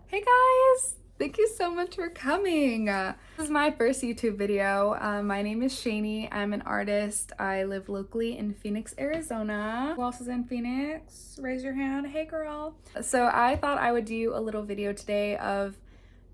Hey guys! Thank you so much for coming. This is my first YouTube video. My name is Shani. I'm an artist. I live locally in Phoenix, Arizona. Who else is in Phoenix? Raise your hand. Hey girl. So I thought I would do a little video today of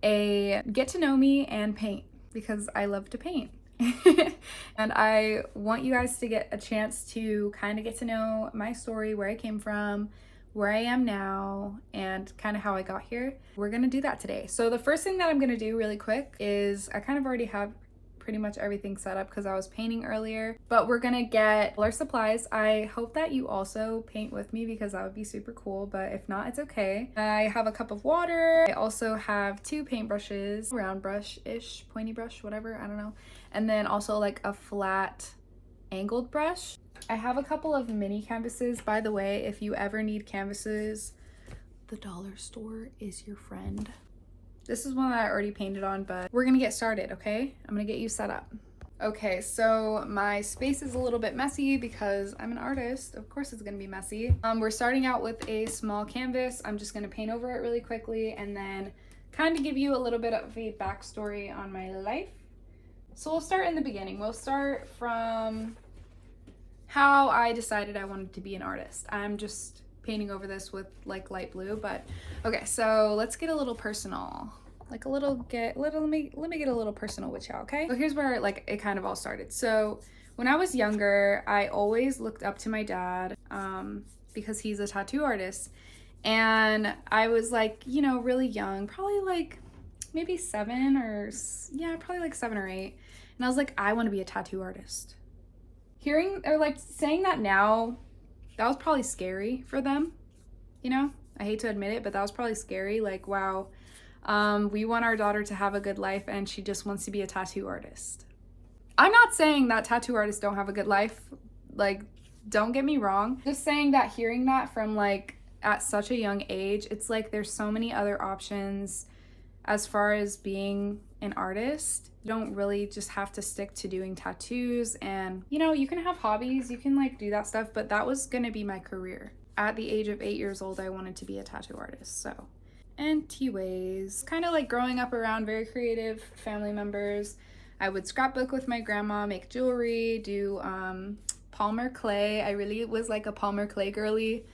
a get to know me and paint because I love to paint. And I want you guys to get a chance to kind of get to know my story, where I came from, where I am now, and kind of how I got here. We're gonna do that today. So the first thing that I'm gonna do really quick is I kind of already have pretty much everything set up because I was painting earlier, but we're gonna get all our supplies. I hope that you also paint with me because that would be super cool, but if not, it's okay. I have a cup of water. I also have 2 paintbrushes, round brush-ish, pointy brush, whatever, I don't know. And then also like a flat angled brush. I have a couple of mini canvases. By the way, if you ever need canvases, the dollar store is your friend. This is one that I already painted on, but we're gonna get started, okay? I'm gonna get you set up. Okay, so my space is a little bit messy because I'm an artist. Of course it's gonna be messy. We're starting out with a small canvas. I'm just gonna paint over it really quickly and then kind of give you a little bit of a backstory on my life. So we'll start in the beginning. We'll start from how I decided I wanted to be an artist. I'm just painting over this with like light blue, but okay, so let's get a little personal. Like let me get a little personal with y'all, okay? So here's where like it kind of all started. So when I was younger, I always looked up to my dad because he's a tattoo artist. And I was like, you know, really young, probably like maybe 7 or yeah, probably like 7 or 8. And I was like, I want to be a tattoo artist. Hearing or like saying that now, that was probably scary for them, you know? I hate to admit it, but that was probably scary. Like, wow, we want our daughter to have a good life and she just wants to be a tattoo artist. I'm not saying that tattoo artists don't have a good life. Like, don't get me wrong. Just saying that hearing that from like at such a young age, it's like there's so many other options as far as being an artist. You don't really just have to stick to doing tattoos, and you know, you can have hobbies, you can like do that stuff, but that was gonna be my career. At the age of 8 years old, I wanted to be a tattoo artist. So anyways, kind of like growing up around very creative family members, I would scrapbook with my grandma, make jewelry, do Palmer clay. I really was like a Palmer clay girly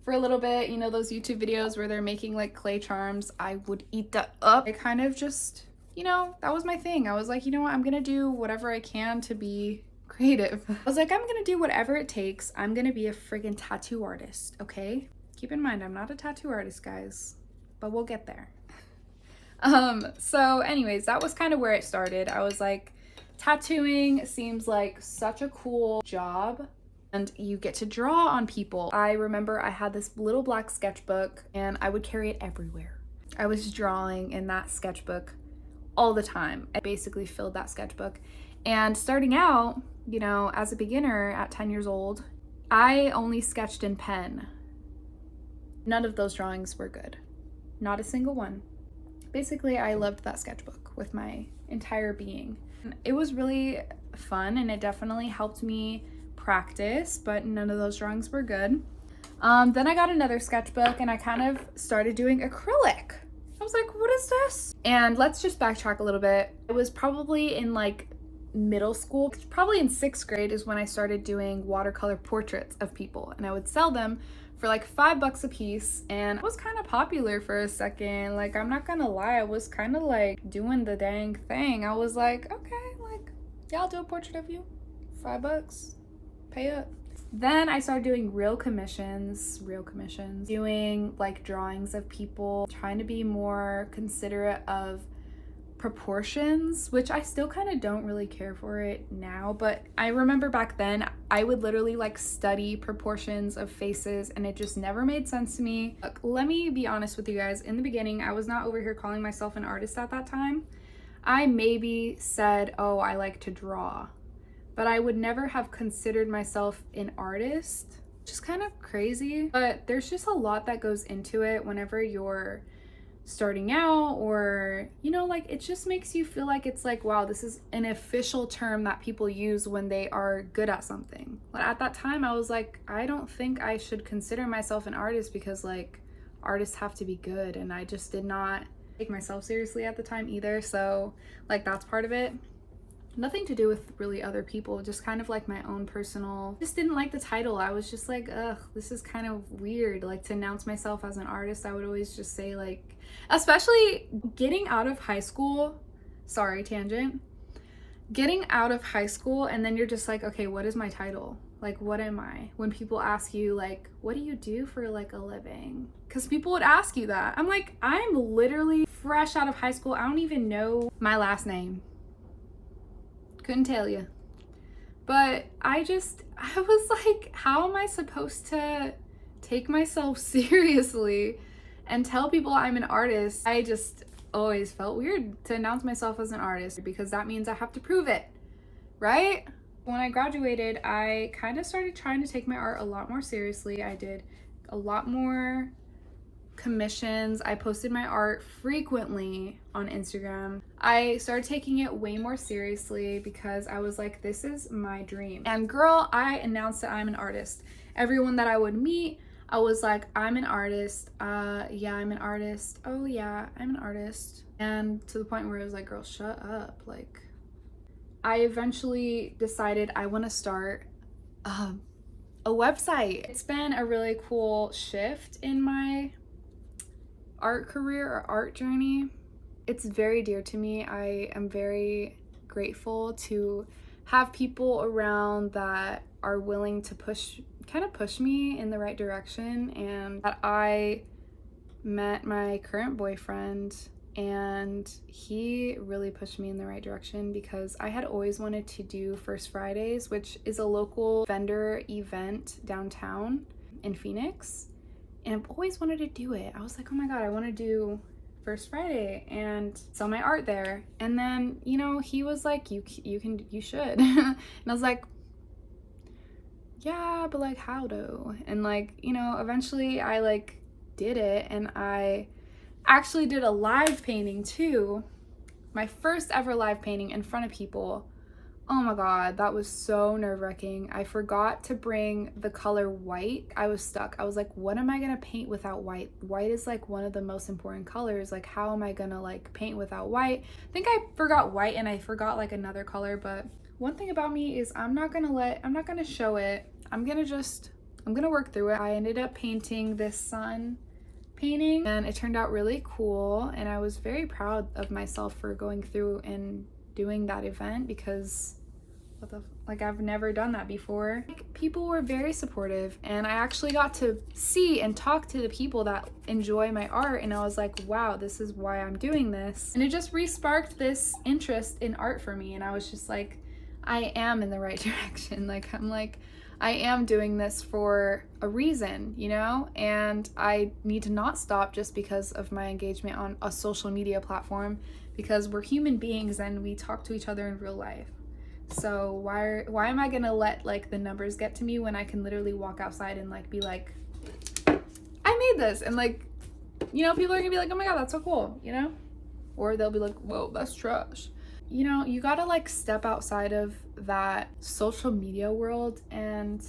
for a little bit. You know those YouTube videos where they're making like clay charms? I would eat that up. I kind of just, you know, that was my thing. I was like, you know what, I'm gonna do whatever I can to be creative. I was like, I'm gonna do whatever it takes. I'm gonna be a friggin' tattoo artist, okay? Keep in mind, I'm not a tattoo artist, guys, but we'll get there. So anyways, that was kind of where it started. I was like, tattooing seems like such a cool job, and you get to draw on people. I remember I had this little black sketchbook and I would carry it everywhere. I was drawing in that sketchbook all the time. I basically filled that sketchbook. And starting out, you know, as a beginner at 10 years old, I only sketched in pen. None of those drawings were good. Not a single one. Basically, I loved that sketchbook with my entire being. It was really fun and it definitely helped me practice, but none of those drawings were good. Then I got another sketchbook and I kind of started doing acrylic. I was like, what is this? And let's just backtrack a little bit. It was probably in like middle school, probably in 6th grade is when I started doing watercolor portraits of people, and I would sell them for like $5 a piece, and it was kind of popular for a second. Like, I'm not gonna lie, I was kind of like doing the dang thing. I was like, okay, like, yeah, I'll do a portrait of you, $5, pay up. Then I started doing real commissions, doing like drawings of people, trying to be more considerate of proportions, which I still kind of don't really care for it now, but I remember back then I would literally like study proportions of faces and it just never made sense to me. Look, let me be honest with you guys. In the beginning, I was not over here calling myself an artist at that time. I maybe said, oh, I like to draw, but I would never have considered myself an artist. Just kind of crazy, but there's just a lot that goes into it whenever you're starting out, or you know, like it just makes you feel like it's like, wow, this is an official term that people use when they are good at something. But at that time I was like, I don't think I should consider myself an artist because like artists have to be good, and I just did not take myself seriously at the time either. So like that's part of it. Nothing to do with really other people, just kind of like my own personal, just didn't like the title. I was just like, ugh, this is kind of weird. Like to announce myself as an artist, I would always just say like, especially getting out of high school, sorry, tangent, getting out of high school and then you're just like, okay, what is my title? Like, what am I? When people ask you like, what do you do for like a living? Because people would ask you that. I'm like, I'm literally fresh out of high school. I don't even know my last name. Couldn't tell you. But I was like, how am I supposed to take myself seriously and tell people I'm an artist? I just always felt weird to announce myself as an artist because that means I have to prove it, right? When I graduated, I kind of started trying to take my art a lot more seriously. I did a lot more commissions. I posted my art frequently on Instagram. I started taking it way more seriously because I was like, this is my dream. And girl, I announced that I'm an artist. Everyone that I would meet, I was like, I'm an artist. Yeah, I'm an artist. Oh yeah, I'm an artist. And to the point where I was like, girl, shut up. Like, I eventually decided I want to start a website. It's been a really cool shift in my art career or art journey. It's very dear to me. I am very grateful to have people around that are willing to push me in the right direction, and that I met my current boyfriend and he really pushed me in the right direction because I had always wanted to do First Fridays, which is a local vendor event downtown in Phoenix. And I've always wanted to do it. I was like, oh my God, I want to do First Friday and sell my art there. And then, you know, he was like, you should. And I was like, yeah, but like how though? And like, you know, eventually I like did it, and I actually did a live painting too. My first ever live painting in front of people. Oh my God, that was so nerve-wracking. I forgot to bring the color white. I was stuck. I was like, what am I gonna paint without white? White is like one of the most important colors. Like, how am I gonna like paint without white? I think I forgot white and I forgot like another color, but one thing about me is I'm not gonna show it. I'm gonna work through it. I ended up painting this sun painting and it turned out really cool, and I was very proud of myself for going through and doing that event because like I've never done that before. Like, people were very supportive, and I actually got to see and talk to the people that enjoy my art, and I was like, wow, this is why I'm doing this. And it just re-sparked this interest in art for me, and I was just like, I am in the right direction. Like, I'm like, I am doing this for a reason, you know, and I need to not stop just because of my engagement on a social media platform, because we're human beings and we talk to each other in real life. So why am I gonna let like the numbers get to me when I can literally walk outside and like be like, I made this, and like, you know, people are gonna be like, oh my God, that's so cool, you know, or they'll be like, whoa, that's trash. You know, you gotta like step outside of that social media world and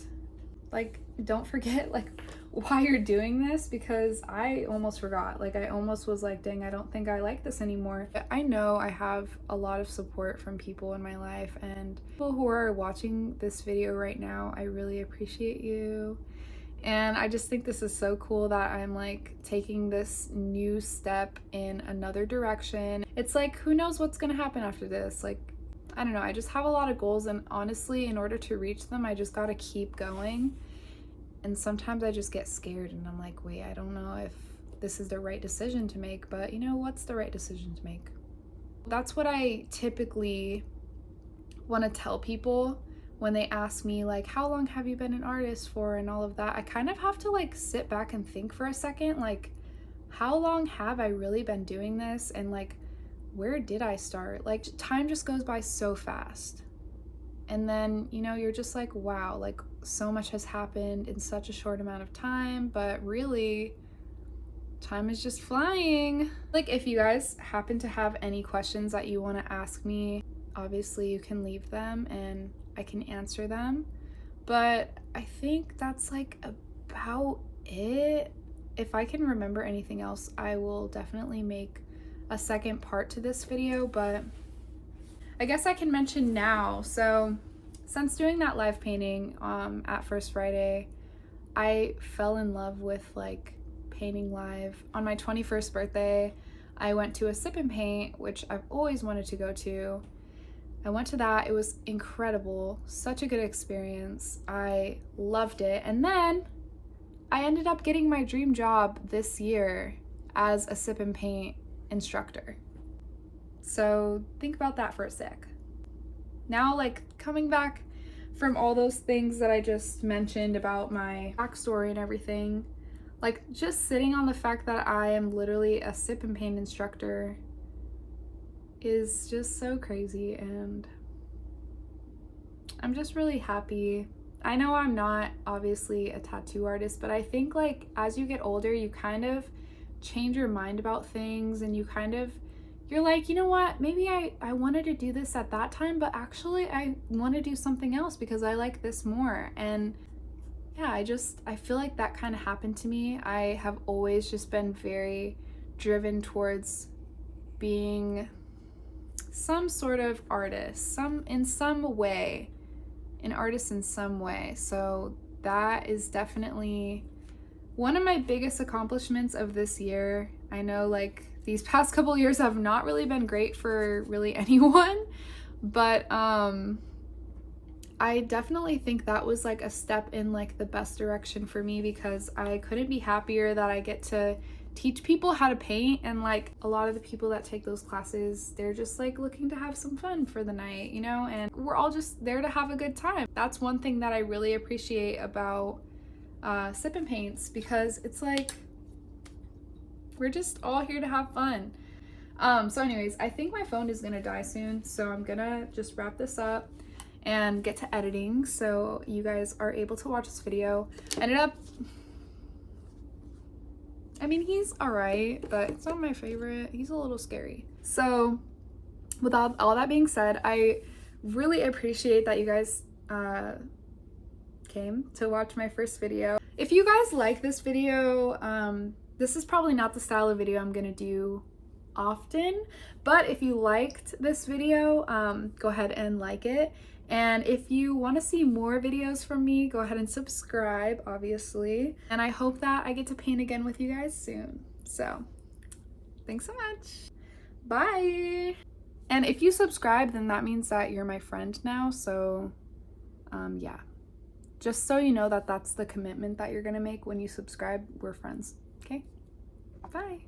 like don't forget like why you're doing this, because I almost forgot. Like, I almost was like, dang, I don't think I like this anymore. I know I have a lot of support from people in my life, and people who are watching this video right now, I really appreciate you. And I just think this is so cool that I'm like taking this new step in another direction. It's like, who knows what's gonna happen after this? Like, I don't know, I just have a lot of goals, and honestly, in order to reach them, I just gotta keep going. And sometimes I just get scared and I'm like, wait, I don't know if this is the right decision to make, but you know, what's the right decision to make? That's what I typically want to tell people when they ask me like, how long have you been an artist for and all of that. I kind of have to like sit back and think for a second, like, how long have I really been doing this, and like, where did I start? Like, time just goes by so fast. And then, you know, you're just like, wow, like so much has happened in such a short amount of time, but really time is just flying. Like, if you guys happen to have any questions that you want to ask me, obviously you can leave them and I can answer them. But I think that's like about it. if I can remember anything else, I will definitely make a second part to this video, but I guess I can mention now. So since doing that live painting at First Friday, I fell in love with like painting live. On my 21st birthday, I went to a sip and paint, which I've always wanted to go to. I went to that. It was incredible. Such a good experience. I loved it. And then I ended up getting my dream job this year as a sip and paint instructor. So think about that for a sec. Now, like, coming back from all those things that I just mentioned about my backstory and everything, like, just sitting on the fact that I am literally a sip and paint instructor is just so crazy, and I'm just really happy. I know I'm not obviously a tattoo artist, but I think like as you get older, you kind of change your mind about things, and you're like, you know what, maybe I wanted to do this at that time, but actually I want to do something else because I like this more. And yeah, I feel like that kind of happened to me. I have always just been very driven towards being some sort of artist, in some way, an artist in some way. So that is definitely one of my biggest accomplishments of this year. I know like these past couple years have not really been great for really anyone, but I definitely think that was like a step in like the best direction for me, because I couldn't be happier that I get to teach people how to paint. And like a lot of the people that take those classes, they're just like looking to have some fun for the night, you know, and we're all just there to have a good time. That's one thing that I really appreciate about sip and paints, because it's like we're just all here to have fun. So anyways, I think my phone is gonna die soon, so I'm gonna just wrap this up and get to editing so you guys are able to watch this video. I mean, he's all right, but it's not my favorite. He's a little scary. So with all that being said, I really appreciate that you guys came to watch my first video. If you guys like this video, this is probably not the style of video I'm gonna do often, but if you liked this video, go ahead and like it. And if you want to see more videos from me, go ahead and subscribe, obviously. And I hope that I get to paint again with you guys soon. So, thanks so much. Bye. And if you subscribe, then that means that you're my friend now. So, yeah. Just so you know that that's the commitment that you're gonna make when you subscribe. We're friends. Okay? Bye.